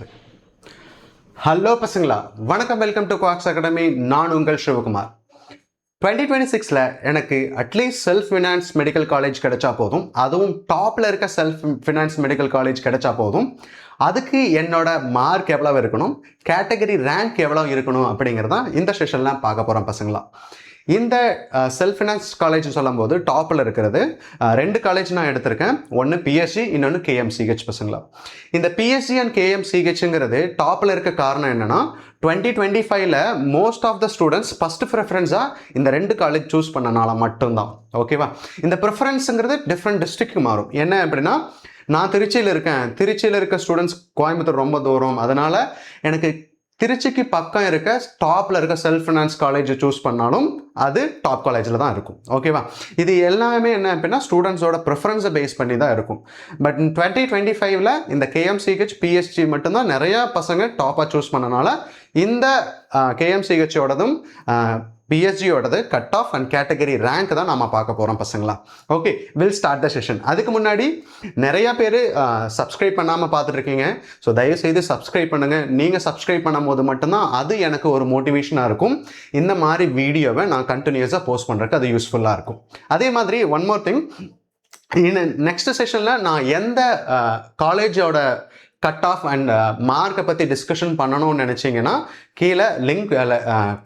பேசுகிறேன். ஹலோ பசங்களா, வணக்கம். Welcome to quakes academy. நான் உங்கள் சிவகுமார். 2026 எனக்கு at least self finance medical college கிடைச்சா போதும். அதுவும் டாப்பில் இருக்க செல்ஃப் ஃபினான்ஸ் மெடிக்கல் காலேஜ் கிடைச்சா போதும். அதுக்கு என்னோட மார்க் எவ்வளோ இருக்கணும், கேட்டகரி ரேங்க் எவ்வளோ இருக்கணும் அப்படிங்கிறதான் இந்த செஷன்லாம் பார்க்க போகிறோம் பசங்களா. இந்த செல்ஃப் ஃபினான்ஸ் காலேஜ் சொல்லும் போது டாப்பில் இருக்கிறது ரெண்டு காலேஜ் நான் எடுத்திருக்கேன். ஒன்று பிஎஸ்சி, இன்னொன்று கேஎம்சிஹெச் பசங்களா. இந்த பிஎஸ்சி அண்ட் கேஎம்சிஹெச்ங்கிறது டாப்பில் இருக்க காரணம் என்னன்னா 2025ல most of the students first ப்ரிஃபரன்ஸாக இந்த ரெண்டு காலேஜ் சூஸ் பண்ணனால மட்டும்தான். ஓகேவா? இந்த ப்ரிஃபரன்ஸுங்கிறது டிஃப்ரெண்ட் டிஸ்ட்ரிக்ட்க்கு மாறும். என்ன அப்படின்னா, நான் திருச்சியில் இருக்கேன், திருச்சியில் இருக்க ஸ்டூடெண்ட்ஸ் கோயம்புத்தூர் ரொம்ப தூரம், அதனால எனக்கு திருச்சிக்கு பக்கம் இருக்க டாப்பில் இருக்க செல்ஃப் ஃபினான்ஸ் காலேஜ் சூஸ் பண்ணாலும் அது டாப் காலேஜில் தான் இருக்கும். ஓகேவா? இது எல்லாமே என்ன அப்படின்னா ஸ்டூடெண்ட்ஸோட ப்ரிஃபரன்ஸை பேஸ் பண்ணி தான் இருக்கும். பட் 2025ல இந்த கேஎம்சிஹெச் பிஎஸ்சி மட்டும்தான் நிறையா பசங்க டாப்பாக சூஸ் பண்ணனால இந்த கேஎம்சிஹெச்சோடதும் பிஎஸ்ஜியோடது cut off and category rank தான் நம்ம பார்க்க போகிறோம் பசங்களா. Okay, will start the session. அதுக்கு முன்னாடி நிறையா பேர் சப்ஸ்கிரைப் பண்ணாமல் பார்த்துட்ருக்கீங்க. ஸோ தயவுசெய்து சப்ஸ்கிரைப் பண்ணுங்கள். நீங்கள் சப்ஸ்கிரைப் பண்ணும் போது மட்டும்தான் அது எனக்கு ஒரு மோட்டிவேஷனாக இருக்கும். இந்த மாதிரி வீடியோவை நான் கண்டினியூஸாக போஸ்ட் பண்ணுறதுக்கு அது யூஸ்ஃபுல்லாக இருக்கும். அதே மாதிரி ஒன் மோர் திங், நெக்ஸ்ட் செஷனில் நான் எந்த காலேஜோட கட் ஆஃப் அண்ட் மார்க்கை பற்றி டிஸ்கஷன் பண்ணணும்னு நினச்சிங்கன்னா கீழே லிங்க்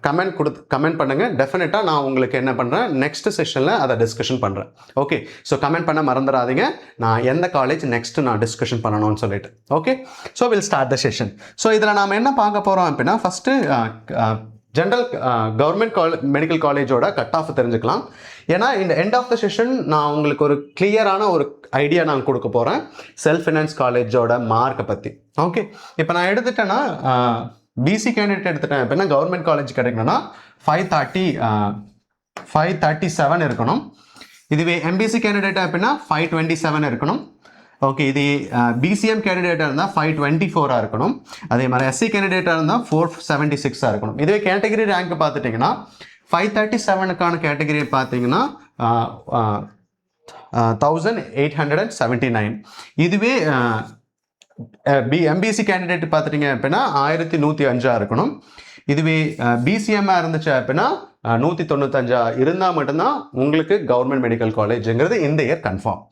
கமெண்ட் பண்ணுங்கள். டெஃபினட்டாக நான் உங்களுக்கு என்ன பண்ணுறேன், நெக்ஸ்ட் செஷனில் அதை டிஸ்கஷன் பண்ணுறேன். ஓகே, ஸோ கமெண்ட் பண்ண மறந்துடாதீங்க நான் எந்த காலேஜ் நெக்ஸ்ட்டு நான் டிஸ்கஷன் பண்ணணும்னு சொல்லிட்டு. Okay, so will start the session. So இதில் நாம் என்ன பார்க்க போகிறோம் அப்படின்னா, ஃபஸ்ட்டு ஜென்ரல் கவர்மெண்ட் மெடிக்கல் காலேஜோட கட் ஆஃப் தெரிஞ்சுக்கலாம். ஏன்னா இந்த எண்ட் ஆஃப் த செஷன் நான் உங்களுக்கு ஒரு கிளியரான ஒரு ஐடியா நான் கொடுக்க போகிறேன் செல்ஃப் ஃபினான்ஸ் காலேஜோட மார்க்கை பற்றி. ஓகே, இப்போ நான் எடுத்துட்டேன்னா பிசி கேண்டிடேட் எடுத்துட்டேன் அப்படின்னா கவர்மெண்ட் காலேஜ் கிடைக்கணும்னா 537 இருக்கணும். இதுவே எம்பிசி கேண்டிடேட் அப்படின்னா 527 இருக்கணும். ஓகே, இது பிசிஎம் கேண்டிடேட்டாக இருந்தால் 524 இருக்கணும். அதே மாதிரி எஸ்சி கேண்டிடேட்டாக இருந்தால் 476 இருக்கணும். இதுவே கேட்டகரி ரேங்க் பார்த்துட்டிங்கன்னா 537க்கான கேட்டகரி பார்த்தீங்கன்னா 1879. இதுவே எம்பிசி கேண்டிடேட் பார்த்துட்டிங்க அப்படின்னா 1105 இருக்கணும். இதுவே பிசிஎம்மாக இருந்துச்சு அப்படின்னா 195 இருந்தால் மட்டும்தான் உங்களுக்கு கவர்மெண்ட் மெடிக்கல் காலேஜுங்கிறது இந்த இயர் கன்ஃபார்ம்.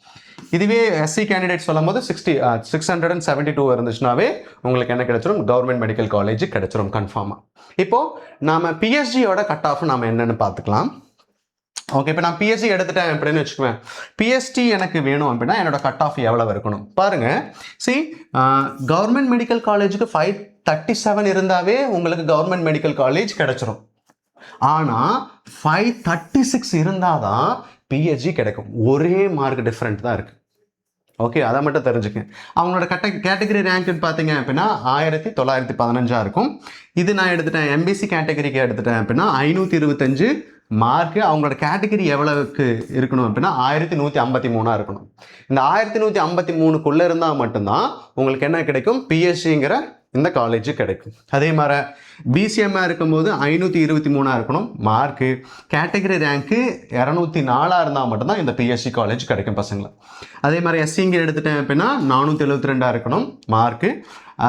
இதுவே எஸ்சி கேண்டிடேட் சொல்லும் போது 672 இருந்துச்சுனாவே உங்களுக்கு என்ன கிடைச்சிரும், கவர்மெண்ட் மெடிக்கல் காலேஜ் கிடைச்சிரும் கன்ஃபார்மாக. இப்போ நாம பிஎஸ்ஜியோட கட் ஆஃப் நாம என்னன்னு பார்த்துக்கலாம். ஓகே, இப்போ நான் பிஎஸ்சி எடுத்துட்டேன் அப்படின்னு வச்சுக்குவேன். பிஎஸ்டி எனக்கு வேணும் அப்படின்னா என்னோட கட் ஆஃப் எவ்வளவு இருக்கணும் பாருங்க. கவர்மெண்ட் மெடிக்கல் காலேஜுக்கு 537 இருந்தாவே உங்களுக்கு கவர்மெண்ட் மெடிக்கல் காலேஜ் கிடைச்சிரும். ஆனால் 536 இருந்தாதான் பிஎஸ்ஜி கிடைக்கும். ஒரே மார்க் டிஃப்ரெண்ட் தான் இருக்கு. ஓகே, அதை மட்டும் தெரிஞ்சுக்க. அவங்களோட கேட்டகரி ரேங்க்னு பார்த்தீங்க அப்படின்னா 1915 இருக்கும். இது நான் எடுத்துட்டேன் எம்பிசி கேட்டகரிக்கு எடுத்துட்டேன் அப்படின்னா 525 மார்க்கு. அவங்களோட கேட்டகரி எவ்வளவுக்கு இருக்கணும் அப்படின்னா 1153 இருக்கணும். இந்த 1153க்குள்ளே இருந்தால் மட்டும்தான் உங்களுக்கு என்ன கிடைக்கும், பிஎஸ்சிங்கிற இந்த காலேஜ் கிடைக்கும். அதே மாதிரி பிசிஎம்மாக இருக்கும்போது 523 இருக்கணும் மார்க்கு. கேட்டகரி ரேங்க்கு 204 இருந்தால் மட்டும்தான் இந்த பிஎஸ்சி காலேஜ் கிடைக்கும் பசங்களை. அதே மாதிரி எஸ்சிங்க எடுத்துட்டேன் அப்படின்னா 472 இருக்கணும் மார்க்கு.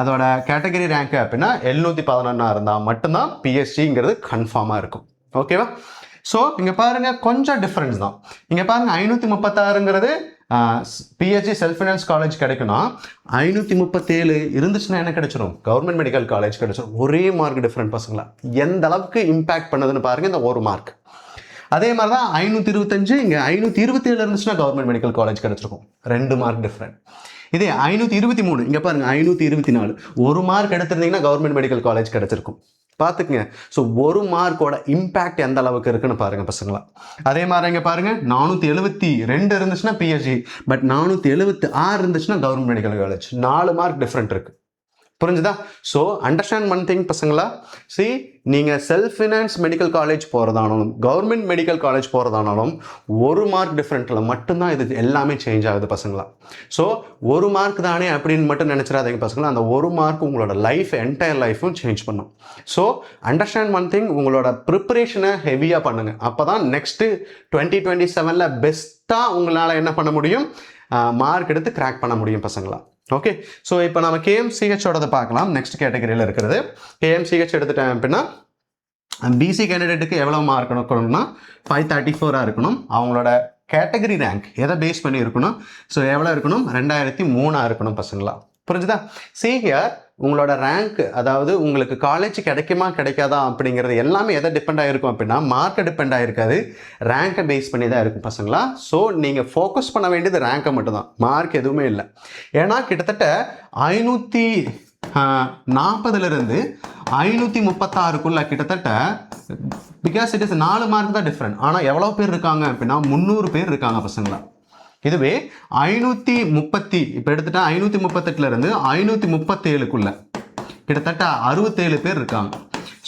அதோட கேட்டகரி ரேங்க்கு அப்படின்னா 711 இருந்தால் மட்டும்தான் பிஎஸ்சிங்கிறது கன்ஃபார்மாக இருக்கும். ஓகேவா? ஸோ இங்கே பாருங்கள், கொஞ்சம் டிஃப்ரென்ஸ் தான். இங்கே பாருங்கள், 536ங்கிறது பிஎஸ்சி செல்ஃப் ஃபினான்ஸ் காலேஜ் கிடைக்குன்னா 537 இருந்துச்சுன்னா என்ன கிடைச்சிடும், கவர்மெண்ட் மெடிக்கல் காலேஜ் கிடைச்சிடும். ஒரே மார்க் டிஃப்ரெண்ட் பசங்களா. எந்த அளவுக்கு இம்பேக்ட் பண்ணுதுன்னு பாருங்க இந்த ஒரு மார்க். அதே மாதிரி தான் 525 இங்கே 527 இருந்துச்சுன்னா கவர்மெண்ட் மெடிக்கல் காலேஜ் கிடைச்சிருக்கும். 2 மார்க் டிஃப்ரெண்ட். இதே 523 இங்கே பாருங்க 524 ஒரு மார்க் எடுத்திருந்தீங்கன்னா கவர்மெண்ட் மெடிக்கல் காலேஜ் கிடைச்சிருக்கும். பார்த்துக்குங்க. ஸோ ஒரு மார்க்கோட இம்பேக்ட் எந்த அளவுக்கு இருக்குன்னு பாருங்க பசங்களா. அதே மாதிரி இங்கே பாருங்க 472 இருந்துச்சுன்னா பிஎஸ்சி, பட் 476 இருந்துச்சுன்னா government medical college. 4 mark different இருக்கு. புரிஞ்சுதா? ஸோ அண்டர்ஸ்டாண்ட் ஒன் திங் பசங்களா. நீங்கள் செல்ஃப் ஃபினான்ஸ் மெடிக்கல் காலேஜ் போகிறதானாலும் கவர்மெண்ட் மெடிக்கல் காலேஜ் போகிறதானாலும் ஒரு மார்க் டிஃப்ரெண்ட்டில் மட்டும்தான் இது எல்லாமே சேஞ்ச் ஆகுது பசங்களா. ஸோ ஒரு மார்க் தானே அப்படின்னு மட்டும் நினச்சிடாதீங்க பசங்களா. அந்த ஒரு மார்க் உங்களோட லைஃப் என்டையர் லைஃப்பும் சேஞ்ச் பண்ணும். ஸோ அண்டர்ஸ்டாண்ட் ஒன் திங், உங்களோட ப்ரிப்பரேஷனை ஹெவியாக பண்ணுங்கள். அப்போ தான் நெக்ஸ்ட்டு 2027ல் பெஸ்ட்டாக உங்களால் என்ன பண்ண முடியும், மார்க் எடுத்து கிராக் பண்ண முடியும் பசங்களா. ஓகே, ஸோ இப்போ நம்ம கேஎம்சிஹெச்சோடதை பார்க்கலாம். நெக்ஸ்ட் கேட்டகரியில் இருக்கிறது கேஎம்சிஹெச் எடுத்துட்டேன் அப்படின்னா பிசி கேண்டிடேட்டுக்கு எவ்வளோ மார்க் இருக்கணும்னா 534 இருக்கணும். அவங்களோட கேட்டகரி ரேங்க் எதை பேஸ் பண்ணி இருக்கணும்? ஸோ எவ்வளோ இருக்கணும்? 2003 இருக்கணும் பசங்களா. புரிஞ்சுதா? ஹியர் உங்களோட ரேங்க், அதாவது உங்களுக்கு காலேஜ் கிடைக்குமா கிடைக்காதா அப்படிங்கிறது எல்லாமே எதை டிபெண்ட் ஆகிருக்கும் அப்படின்னா மார்க்கை டிபெண்ட் ஆகிருக்காது, ரேங்கை பேஸ் பண்ணி தான் இருக்கும் பசங்களா. ஸோ நீங்கள் ஃபோக்கஸ் பண்ண வேண்டியது ரேங்கை மட்டும்தான், மார்க் எதுவுமே இல்லை. ஏன்னா கிட்டத்தட்ட 540 536 கிட்டத்தட்ட, பிகாஸ் இட் இஸ் 4 மார்க் தான் டிஃப்ரெண்ட். ஆனால் எவ்வளோ பேர் இருக்காங்க அப்படின்னா 300 பேர் இருக்காங்க பசங்களா. இதுவே 530 இப்போ எடுத்துட்டா 538 537 கிட்டத்தட்ட 67 பேர் இருக்காங்க.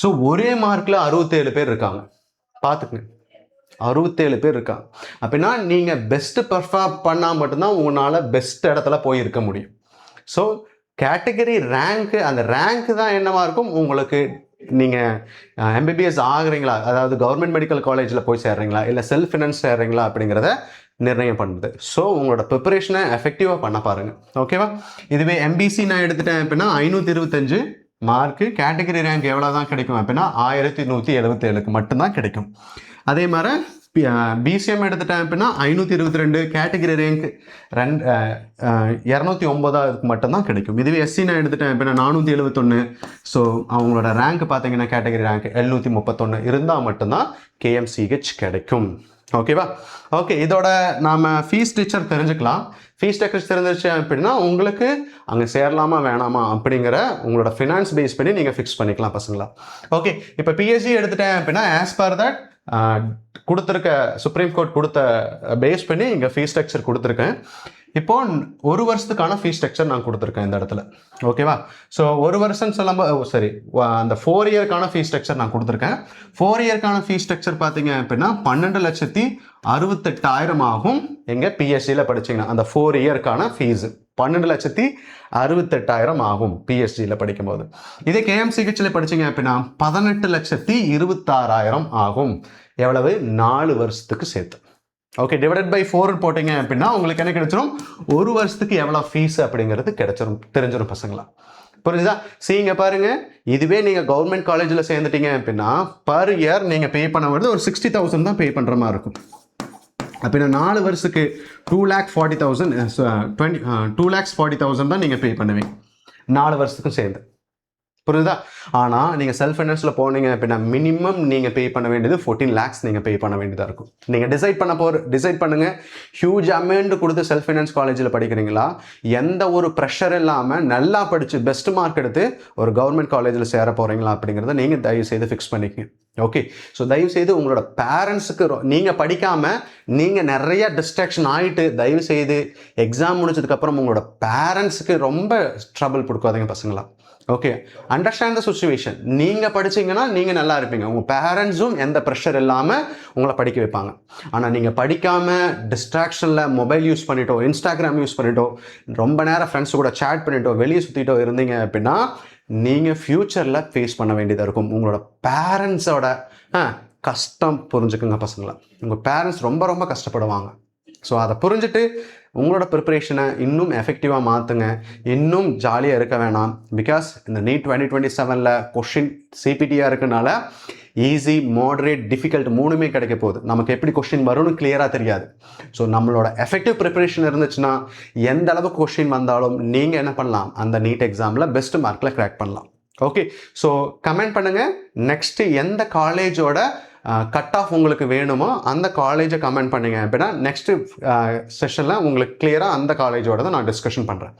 ஸோ ஒரே மார்க்கில் 67 பேர் இருக்காங்க. பார்த்துக்குங்க, 67 பேர் இருக்காங்க அப்படின்னா நீங்கள் பெஸ்ட்டு பெர்ஃபார்ம் பண்ணால் மட்டும்தான் உங்களால் பெஸ்ட் இடத்துல போய் இருக்க முடியும். ஸோ கேட்டகரி ரேங்க்கு, அந்த ரேங்க்கு தான் என்னவா இருக்கும் உங்களுக்கு. நீங்கள் எம்பிபிஎஸ் ஆகுறீங்களா, அதாவது கவர்மெண்ட் மெடிக்கல் காலேஜில் போய் சேர்றீங்களா இல்லை செல்ஃப் ஃபினான்ஸ் சேர்றீங்களா அப்படிங்கிறத நிர்ணயம் பண்ணுது. ஸோ உங்களோட ப்ரிப்பரேஷனை எஃபெக்டிவாக பண்ண பாருங்கள். ஓகேவா? இதுவே எம்பிசி நான் எடுத்துட்டேன் அப்படின்னா 525 மார்க்கு, கேட்டகரி ரேங்க் எவ்வளோ தான் கிடைக்கும் அப்படின்னா 1177 மட்டும்தான் கிடைக்கும். அதே மாதிரி பிசிஎம் எடுத்துட்டேன் அப்படின்னா 522, கேட்டகரி ரேங்க் 209 மட்டும்தான் கிடைக்கும். இதுவே எஸ்சி நான் எடுத்துட்டேன் அப்படின்னா 471. ஸோ அவங்களோட ரேங்க் பார்த்தீங்கன்னா கேட்டகரி ரேங்க் 731 இருந்தால் மட்டும்தான் கேஎம்சிஹெச் கிடைக்கும். ஓகேவா? ஓகே, இதோட நாம் ஃபீஸ் ஸ்ட்ரக்சர் தெரிஞ்சுக்கலாம். ஃபீஸ் ஸ்ட்ரக்சர் தெரிஞ்சிச்சு அப்படின்னா உங்களுக்கு அங்கே சேரலாமா வேணாமா அப்படிங்கிற உங்களோட ஃபினான்ஸ் பேஸ் பண்ணி நீங்கள் ஃபிக்ஸ் பண்ணிக்கலாம் பசங்களா. ஓகே, இப்போ பிஎஸ்சி எடுத்துட்டேன் அப்படின்னா ஆஸ் பர் தட் கொடுத்துருக்க சுப்ரீம் கோர்ட் கொடுத்த பேஸ் பண்ணி இங்கே ஃபீஸ் ஸ்ட்ரக்சர் கொடுத்துருக்கேன். இப்போ 1 வருஷத்துக்கான ஃபீஸ் ஸ்ட்ரக்சர் நான் கொடுத்துருக்கேன் இந்த இடத்துல. ஓகேவா? ஸோ 1 வருஷம் சொல்லும்போது சரி, அந்த 4 இயர்க்கான ஃபீஸ் ஸ்ட்ரக்சர் நான் கொடுத்துருக்கேன். 4 இயர்க்கான ஃபீஸ் ஸ்ட்ரக்சர் பார்த்தீங்க அப்படின்னா 12,68,000 ஆகும். எங்கள் பிஎஸ்சியில் படிச்சிங்கன்னா அந்த 4 இயர்க்கான ஃபீஸு 12,68,000 ஆகும் பிஎஸ்சியில் படிக்கும்போது. இதே கேஎம்சிஹெச்சில் படிச்சிங்க அப்படின்னா 18,26,000 ஆகும். எவ்வளவு? 4 வருஷத்துக்கு சேர்த்து. ஓகே, டிவைடட் பை 4 போட்டிங்க அப்படின்னா உங்களுக்கு என்ன கிடைச்சிரும்? 1 வருஷத்துக்கு எவ்வளோ ஃபீஸ் அப்படிங்கிறது கிடைச்சிரும், தெரிஞ்சிடும் பசங்களா. புரிஞ்சுதா? இங்க பாருங்க, இதுவே நீங்கள் கவர்மெண்ட் காலேஜில் சேர்ந்துட்டீங்க அப்படின்னா பர் இயர் நீங்கள் பே பண்ண வருது ஒரு 60,000 தான் பே பண்ணுற மாதிரி இருக்கும். அப்படின்னா 4 வருஷத்துக்கு 2,40,000 தான் நீங்கள் பே பண்ணுவீங்க 4 வருஷத்துக்கும் சேர்ந்து. புரியுதா? ஆனால் நீங்கள் செல்ஃப் ஃபைனான்ஸில் போனீங்க அப்படின்னா மினிமம் நீங்கள் பே பண்ண வேண்டியது 14 lakhs நீங்கள் பே பண்ண வேண்டியதாக இருக்கும். நீங்கள் டிசைட் பண்ணுங்கள், ஹியூஜ் அமௌண்ட் கொடுத்து செல்ஃப் ஃபைனான்ஸ் காலேஜில் படிக்கிறீங்களா, எந்த ஒரு ப்ரெஷர் இல்லாமல் நல்லா படித்து பெஸ்ட் மார்க் எடுத்து ஒரு கவர்மெண்ட் காலேஜில் சேர போகிறீங்களா அப்படிங்கிறத நீங்கள் தயவு செய்து ஃபிக்ஸ் பண்ணிக்கங்க. ஓகே, ஸோ தயவுசெய்து உங்களோட பேரண்ட்ஸுக்கு நீங்கள் படிக்காமல் நீங்கள் நிறைய டிஸ்ட்ராக்ஷன் ஆகிட்டு தயவுசெய்து எக்ஸாம் முடிச்சதுக்கப்புறம் உங்களோட பேரண்ட்ஸுக்கு ரொம்ப ட்ரபிள் கொடுக்காதீங்க பசங்களா. Okay, understand the situation. நீங்கள் படிச்சிங்கன்னா நீங்கள் நல்லா இருப்பீங்க, உங்கள் பேரண்ட்ஸும் எந்த ப்ரெஷர் இல்லாமல் உங்களை படிக்க வைப்பாங்க. ஆனால் நீங்கள் படிக்காமல் டிஸ்ட்ராக்ஷனில் மொபைல் யூஸ் பண்ணிட்டோ, இன்ஸ்டாகிராம் யூஸ் பண்ணிட்டோ, ரொம்ப நேரம் ஃப்ரெண்ட்ஸ் கூட சேட் பண்ணிட்டோ, வெளியே சுற்றிட்டோ இருந்தீங்க அப்படின்னா நீங்கள் ஃப்யூச்சரில் ஃபேஸ் பண்ண வேண்டியதாக இருக்கும். உங்களோட பேரண்ட்ஸோட கஷ்டம் புரிஞ்சுக்குங்க பசங்களை. உங்கள் பேரண்ட்ஸ் ரொம்ப ரொம்ப கஷ்டப்படுவாங்க. ஸோ அதை புரிஞ்சுட்டு உங்களோட ப்ரிப்பரேஷனை இன்னும் எஃபெக்டிவாக மாற்றுங்க, இன்னும் ஜாலியாக இருக்க வேணாம். பிகாஸ் இந்த நீட் 2027 கொஷின் சிபிடியாக இருக்கனால ஈஸி, மாடரேட், டிஃபிகல்ட் 3மே கிடைக்க போகுது. நமக்கு எப்படி கொஷின் வரும்னு கிளியராக தெரியாது. ஸோ நம்மளோட எஃபெக்டிவ் ப்ரிப்பரேஷன் இருந்துச்சுன்னா எந்த அளவுக்கு கொஷின் வந்தாலும் நீங்கள் என்ன பண்ணலாம், அந்த நீட் எக்ஸாமில் பெஸ்ட் மார்க்கில் கிராக் பண்ணலாம். ஓகே, ஸோ கமெண்ட் பண்ணுங்கள். நெக்ஸ்ட்டு எந்த காலேஜோட கட் ஆஃப் உங்களுக்கு வேணுமோ அந்த காலேஜை கமெண்ட் பண்ணிங்க அப்படின்னா நெக்ஸ்ட்டு செஷனில் உங்களுக்கு கிளியராக அந்த காலேஜோட தான் நான் டிஸ்கஷன் பண்ணுறேன்.